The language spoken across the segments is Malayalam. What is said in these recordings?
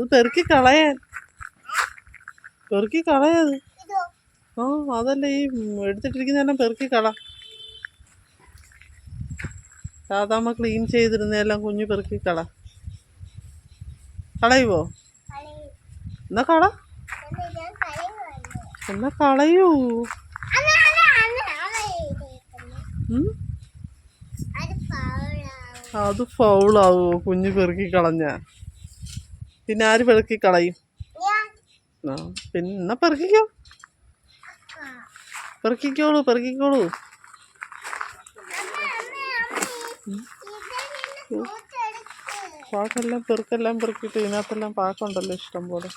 അത് പെറുക്കി കളയാൻ, പെറുക്കി കളയത്. ആ അതല്ല, ഈ എടുത്തിട്ടിരിക്കുന്നതെല്ലാം പെറുക്കി കള. സാധാരണ ക്ലീൻ ചെയ്തിരുന്നെല്ലാം കുഞ്ഞു പെറുക്കി കളയുവോ? എന്നാ കളയൂ. അത് ഫൗളാവോ കുഞ്ഞു പെറുക്കി കളഞ്ഞ? പിന്നെ ആര് പെറുക്കി കളയും? ആ പിന്നെ എന്നാ പെറുക്കിക്കോളൂ. പാക്കെല്ലാം പെറുക്കിയിട്ട് ഇതിനകത്തെല്ലാം പാക്കുണ്ടല്ലോ ഇഷ്ടം പോലെ.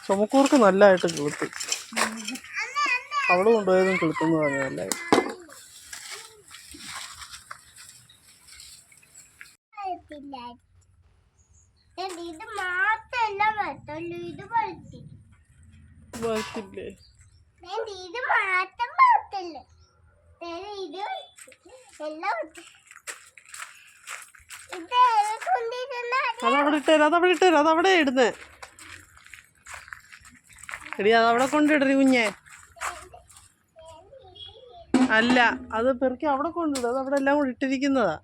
ചുമക്കൂർക്ക് നല്ലതായിട്ട് കിളുത്തു. അവള് കൊണ്ടുപോയതും കിളുത്തെന്ന് പറഞ്ഞു നല്ലതായി. അതവിടെ ഇടുന്നേ എടി, അതവിടെ കൊണ്ടിടറി കുഞ്ഞെ. അല്ല, അത് പെറുക്കി അവിടെ കൊണ്ടിടും. അത് അവിടെ എല്ലാം കൂടി ഇട്ടിരിക്കുന്നതാ.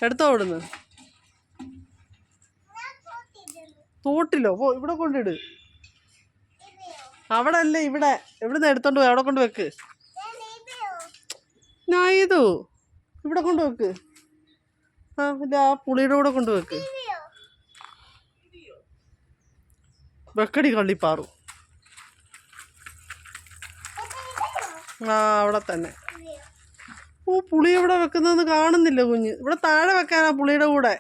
എടുത്തോ അവിടുന്ന്. തോട്ടിലോ? ഇവിടെ കൊണ്ടിട്. അവിടെ അല്ലേ, ഇവിടെ. എവിടുന്ന് എടുത്തോണ്ട് പോയി അവിടെ കൊണ്ട് വെക്ക്. ഇതോ ഇവിടെ കൊണ്ട് വെക്ക്. ആ പുളിയുടെ കൂടെ കൊണ്ടുവെക്ക്. വെക്കടി കള്ളിപ്പാറു. അവിടെ തന്നെ. പുളി എവിടെ വെക്കുന്നതെന്ന് കാണുന്നില്ല കുഞ്ഞ്. ഇവിടെ താഴെ വെക്കാനാ പുളിയുടെ കൂടെ.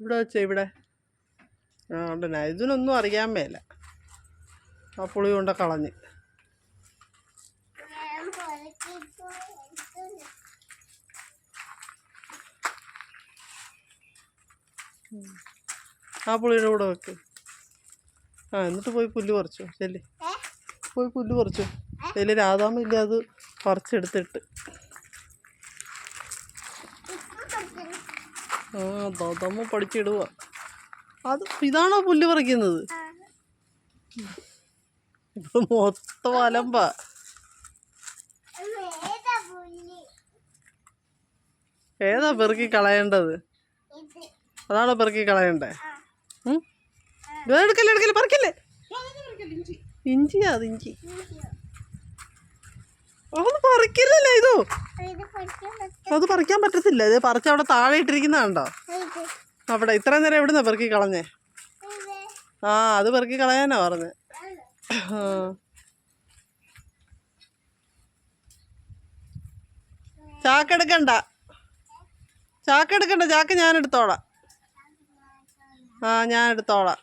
ഇവിടെ വെച്ചേ, ഇവിടെ. ഉണ്ടല്ലേ, ഇതിനൊന്നും അറിയാൻ മേല. ആ പുളി കൊണ്ട് കളഞ്ഞ്. ആ പുളിയുടെ കൂടെ വെക്ക്. എന്നിട്ട് പോയി പുല്ല് പറിച്ചോ. പോയി പുല്ല് പറിച്ചോ. അതിൽ രാധാമ്മ ഇല്ല, അത് പറിച്ചെടുത്തിട്ട്. ദാദാമ്മ പഠിച്ചിടുക. ഇതാണോ പുല്ല് പറിക്കുന്നത്? ഇത് മൊത്തം അലമ്പാ. ഏതാ പെറുക്കി കളയേണ്ടത്? അതാണോ പെറുക്കി കളയണ്ടേ? എടുക്കല്ലേ, പറിക്കല്ലേ. ഇഞ്ചിയാ, അത് ഇഞ്ചി. അത് പറിക്കില്ലല്ലേ ഇതോ. അത് പറിക്കാൻ പറ്റത്തില്ല. ഇത് പറിച്ച് അവിടെ താഴെ ഇട്ടിരിക്കുന്നതാണ്ടോ? അവിടെ ഇത്രയും നേരം എവിടുന്നാ പെറുക്കി കളഞ്ഞേ? അത് പെറുക്കി കളയാനാ പറഞ്ഞേ. ചാക്കെടുക്കണ്ട, ചാക്ക് ഞാൻ എടുത്തോളാം. ഞാൻ എടുത്തോളാം.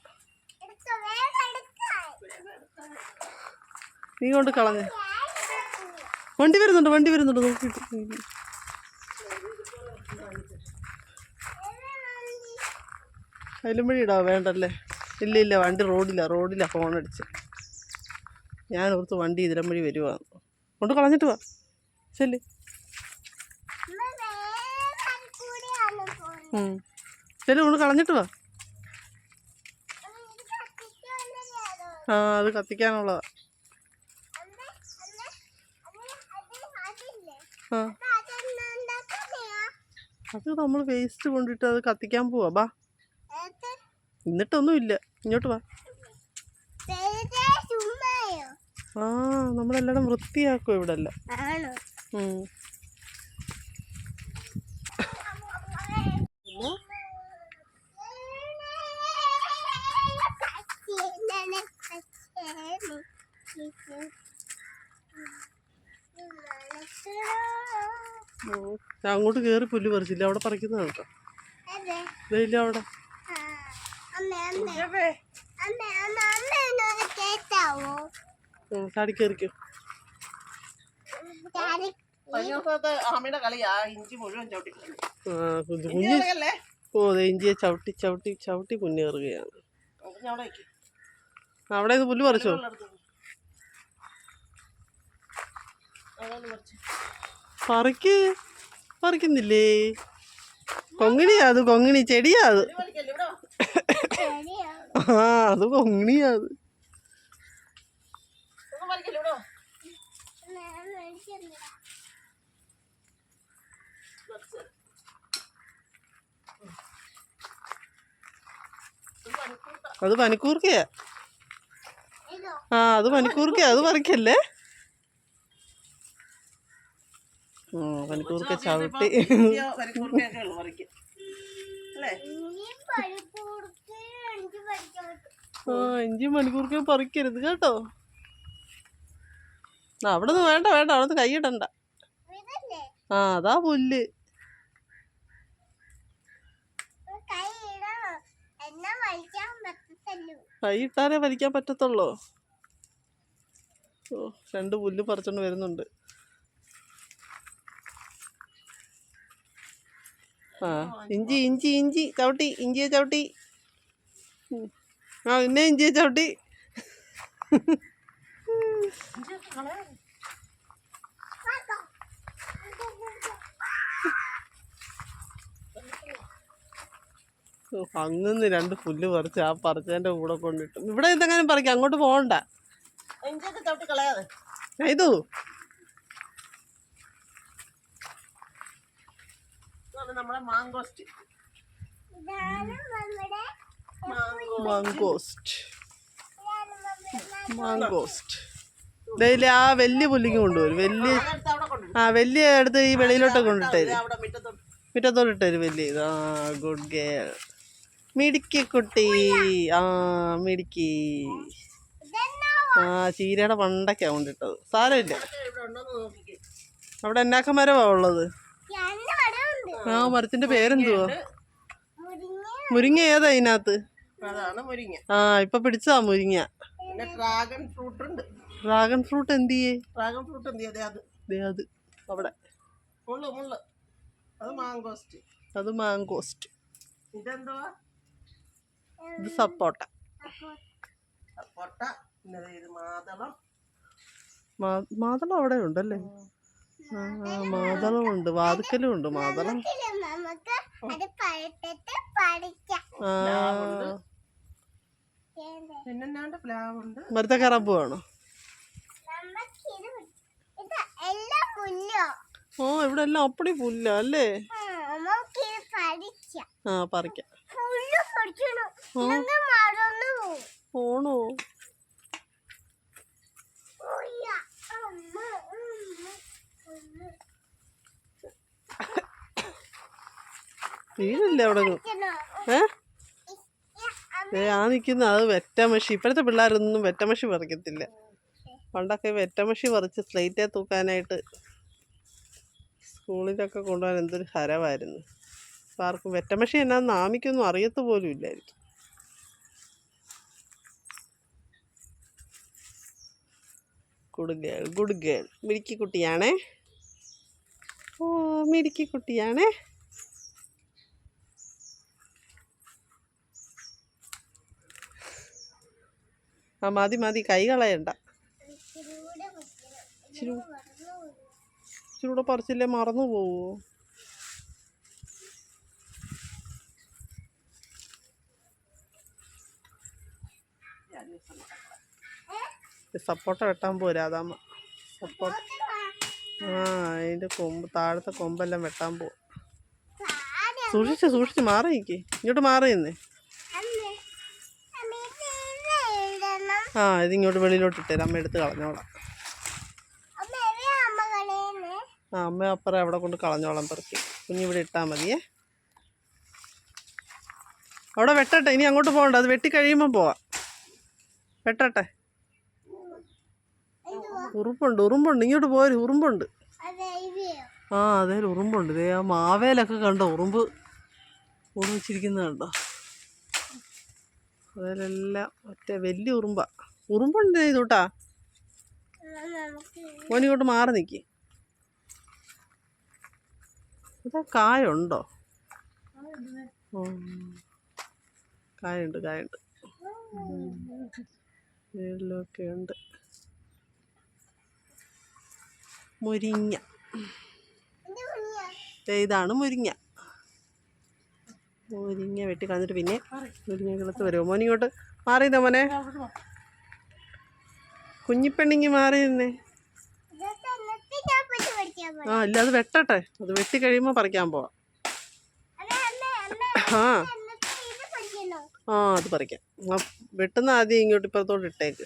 നീ കൊണ്ട് കളഞ്ഞേ. വണ്ടി വരുന്നുണ്ട് നോക്കിയിട്ട്. അതിലും വഴി ഇടാ വേണ്ടല്ലേ? ഇല്ല, വണ്ടി റോഡിലാ ഫോൺ അടിച്ച്. ഞാൻ ഓർത്ത് വണ്ടി ഇതിലും വഴി വരുവാന്ന്. കൊണ്ട് കളഞ്ഞിട്ട് വാ. ശരി, കൊണ്ട് കളഞ്ഞിട്ട് വാ. അത് കത്തിക്കാനുള്ളതാ. അത് നമ്മൾ വേസ്റ്റ് കൊണ്ടിട്ട് അത് കത്തിക്കാൻ പോവാ. ബാ, എന്നിട്ടൊന്നുമില്ല. ഇങ്ങോട്ട് വാ. നമ്മളെല്ലാം വൃത്തിയാക്കും ഇവിടെ എല്ലാം. അങ്ങോട്ട് കേറി പുല്ല് പറിച്ചില്ല, അവിടെ പറിക്കുന്ന കേട്ടോ. ഇല്ല അവിടെ. ചാടി കയറിക്കോ. ഇഞ്ചിയെ ചവിട്ടി മുന്നേറുകയാണ്. അവിടെ ഇത് പുല്ല് പറിച്ചോ? പറിക്കുന്നില്ലേ? കൊങ്ങിണിയാ അത്, കൊങ്ങിണി ചെടിയാ അത്. ആ അത് കൊങ്ങിണിയാ അത്. അത് പനിക്കൂർക്കയാ. ആ അത് പനിക്കൂർക്കയാ, അത് പറിക്കല്ലേ. പനിക്കൂർക്ക ചവിട്ടി. ഇഞ്ചി പനിക്കൂർക്ക പറിക്കരുത് കേട്ടോ. അവിടെ നിന്ന് വേണ്ട അവിടെ നിന്ന് കൈയിടണ്ട. ആ അതാ പുല്ല്. കൈ ഇട്ടാലേ വലിക്കാൻ പറ്റത്തുള്ളൂ. ഓ 2 പുല്ല് പറിച്ചോണ്ട് വരുന്നുണ്ട്. ആ ഇഞ്ചി ചവിട്ടി, ഇഞ്ചിയെ ചവിട്ടി. ആ പിന്നെ ഇഞ്ചിയെ ചവിട്ടി. അങ്ങനെ 2 പുല്ല് പറിച്ച് ആ പറിച്ചതിന്റെ കൂടെ കൊണ്ടിട്ടു. ഇവിടെ എന്തെങ്കിലും പറിക്കാം, അങ്ങോട്ട് പോകണ്ട. ഇതു മാങ്കോസ്റ്റ് ഡെയിലി ആ വലിയ പുല്ലിങ് കൊണ്ടുവരും. വലിയ എടുത്ത് ഈ വെളിയിലോട്ട് കൊണ്ടിട്ടേര്, മുറ്റത്തോട്ട് ഇട്ടേര് വലിയ ഇത്. ആ ഗുഡ് ഗേൾ, മിടുക്കി കുട്ടി. ആ മിടുക്കി. ആ ചീരയുടെ പണ്ടൊക്കെയാ കൊണ്ടിട്ടത്. സാരമില്ല. അവിടെ എന്നാക്ക മരമാ ഉള്ളത്? ആ മരത്തിന്റെ പേരെന്തുവാ? മുരിങ്ങ. ഏതാ ഇതിനകത്ത്? ആ ഇപ്പൊ പിടിച്ചതാ മുരിങ്ങ. ഡ്രാഗൺ ഫ്രൂട്ട് എന്ത് ചെയ്യേ? അത് അവിടെ. അത് മാങ്കോസ്റ്റ്. ഇത് സപ്പോട്ട. മാതളം അവിടെ ഉണ്ടല്ലേ. മാതളമുണ്ട്, വാതുക്കലും ഉണ്ട് മാതളം. മരത്തെ കയറാൻ പോവാണോ? ഓ ഇവിടെ എല്ലാം അപ്പടി പുല്ല അല്ലേ. ആ പറിക്കാം. പോണോ? വീടില്ലേ അവിടെ? ആ നിൽക്കുന്ന അത് വെറ്റമഷി. ഇപ്പോഴത്തെ പിള്ളേരൊന്നും വെറ്റമഷി പറിക്കത്തില്ല. പണ്ടൊക്കെ വെറ്റമഷി പറിച്ച് സ്ലേറ്റേ തൂക്കാനായിട്ട് സ്കൂളിലൊക്കെ കൊണ്ടുപോകാൻ എന്തൊരു ഹരമായിരുന്നു. അപ്പം ആർക്കും വെറ്റമഷി എന്നാ നാമിക്കൊന്നും അറിയത്ത് പോലും ഇല്ലായിരിക്കും. Good girl. മിടുക്കി കുട്ടിയാണേ. ഓ മിടുക്കി കുട്ടിയാണേ. ആ മതി കൈ കളയണ്ട. ഇച്ചിരൂടെ പറിച്ചില്ലേ മറന്നു പോവോ? സപ്പോട്ട വെട്ടാൻ പോരാ അതാമ്മ. സപ്പോട്ട അതിൻ്റെ താഴത്തെ കൊമ്പെല്ലാം വെട്ടാൻ പോവാ. സൂക്ഷിച്ച് മാറി നിൽക്കേ. ഇങ്ങോട്ട് മാറി നിന്നേ. ആ ഇതിങ്ങോട്ട് വെളിയിലോട്ട് ഇട്ടേരാ, അമ്മ എടുത്ത് കളഞ്ഞോളാം. ആ അമ്മ അപ്പുറം അവിടെ കൊണ്ട് കളഞ്ഞോളാം പെറുക്കി. കുഞ്ഞിവിടെ ഇട്ടാൽ മതിയേ. അവിടെ വെട്ടട്ടെ, ഇനി അങ്ങോട്ട് പോകണ്ട. അത് വെട്ടി കഴിയുമ്പോൾ പോവാം. വെട്ടട്ടെ. ഉറുമ്പുണ്ട് ഇങ്ങോട്ട് പോര്. ഉറുമ്പുണ്ട്. ആ അതേ ഉറുമ്പുണ്ട്. ഇതേ ആ മാവേലൊക്കെ കണ്ടോ ഉറുമ്പ് വെച്ചിരിക്കുന്നത് കണ്ടോ? അതിലെല്ലാം മറ്റേ വലിയ ഉറുമ്പുണ്ട് ഇതൂട്ടാ. ഓനിങ്ങോട്ട് മാറി നിൽക്കി. ഇതാ കായുണ്ടോ? കായുണ്ട് വീട്ടിലൊക്കെ ഉണ്ട്. മുരിങ്ങ. ഇതാണ് മുരിങ്ങ. മുരിങ്ങ വെട്ടി കളഞ്ഞിട്ട് പിന്നെ മുരിങ്ങ കിളത്ത് വരുമോ? മോനിങ്ങോട്ട് മാറിയതോ മോനെ? കുഞ്ഞിപ്പെണ്ണിങ്ങി മാറി നിന്നേ. ആ ഇല്ല, അത് വെട്ടട്ടെ. അത് വെട്ടി കഴിയുമ്പോൾ പറിക്കാൻ പോവാം. അത് പറിക്കാം. വെട്ടുന്ന ആദ്യം ഇങ്ങോട്ട് ഇപ്പുറത്തോട്ട് ഇട്ടേക്ക്.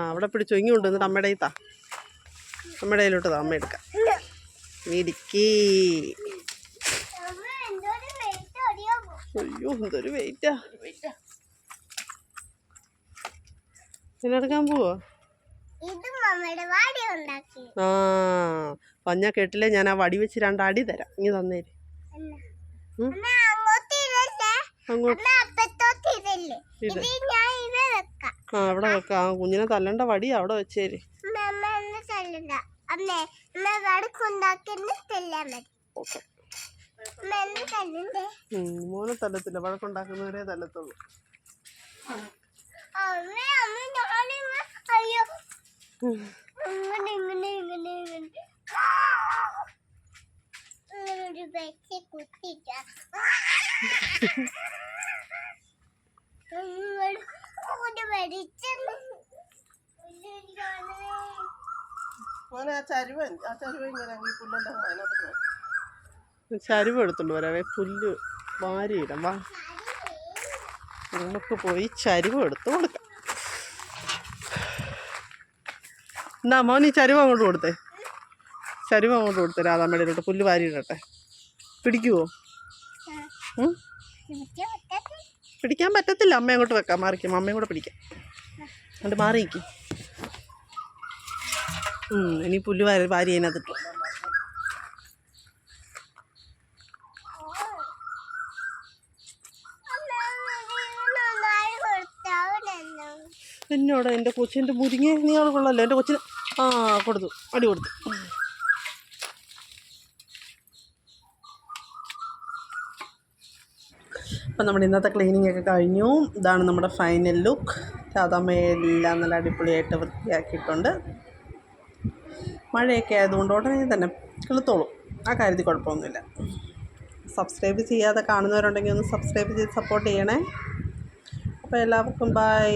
അവിടെ പിടിച്ചു ഇങ്ങി കൊണ്ട് വന്നിട്ട് അമ്മയുടെ കയ്യിൽ അമ്മയുടെ കയ്യിലോട്ട് അമ്മ എടുക്കാം. ഇടുക്കി. അയ്യോ എന്തൊരു വെയിറ്റാ. ഇതിനെടുക്കാൻ പോവോ? പഞ്ഞ കേട്ടില്ലേ, ഞാൻ ആ വടി വെച്ച് 2 അടി തരാം. ഇങ്ങ് തന്നേര്. അങ്ങോട്ട് അവിടെ വെക്കാം. കുഞ്ഞിനെ തല്ലണ്ട വടി അവിടെ വെച്ചേര്. മോനെ തല്ലത്തില്ല, വഴക്കുണ്ടാക്കുന്നവരെ തല്ലത്തുള്ളൂ. ചരിവ് എടുത്തോണ്ട് വരാവേ. പുല്ല് വാരിയിടാം. വാ, നമുക്ക് പോയി ചരിവ് എടുത്ത് കൊടുക്കാം. എന്നാ മോൻ ഈ ചരിവ് അങ്ങോട്ട് കൊടുത്തേ. ചരിവ് അങ്ങോട്ട് കൊടുത്തേ. രാധാമ്മയുടെ പുല്ല് വാരിയിടട്ടെ. പിടിക്കുവോ? പിടിക്കാൻ പറ്റത്തില്ല. അമ്മ അങ്ങോട്ട് വെക്കാം. മാറിക്കും. അമ്മയും കൂടെ പിടിക്കാം. എന്നിട്ട് മാറിയിരിക്കും. ഇനി പുല്ല് വാരി അതിനകത്തിട്ടു. എന്നോട് എൻ്റെ കൊച്ചിൻ്റെ മുരിങ്ങ നീ ആൾ കൊള്ളല്ലോ. എൻ്റെ കൊച്ചിന് കൊടുത്തു, അടി കൊടുത്തു. അപ്പം നമ്മുടെ ഇന്നത്തെ ക്ലീനിങ് ഒക്കെ കഴിഞ്ഞു. ഇതാണ് നമ്മുടെ ഫൈനൽ ലുക്ക്. രാധാമ്മയെല്ലാം നല്ല അടിപൊളിയായിട്ട് വൃത്തിയാക്കിയിട്ടുണ്ട്. മഴയൊക്കെ ആയതുകൊണ്ട് ഉടനെ തന്നെ കിളുത്തോളും. ആ കാര്യത്തിൽ കുഴപ്പമൊന്നുമില്ല. സബ്സ്ക്രൈബ് ചെയ്യാതെ കാണുന്നവരുണ്ടെങ്കിൽ ഒന്ന് സബ്സ്ക്രൈബ് ചെയ്ത് സപ്പോർട്ട് ചെയ്യണേ. അപ്പോൾ എല്ലാവർക്കും ബൈ.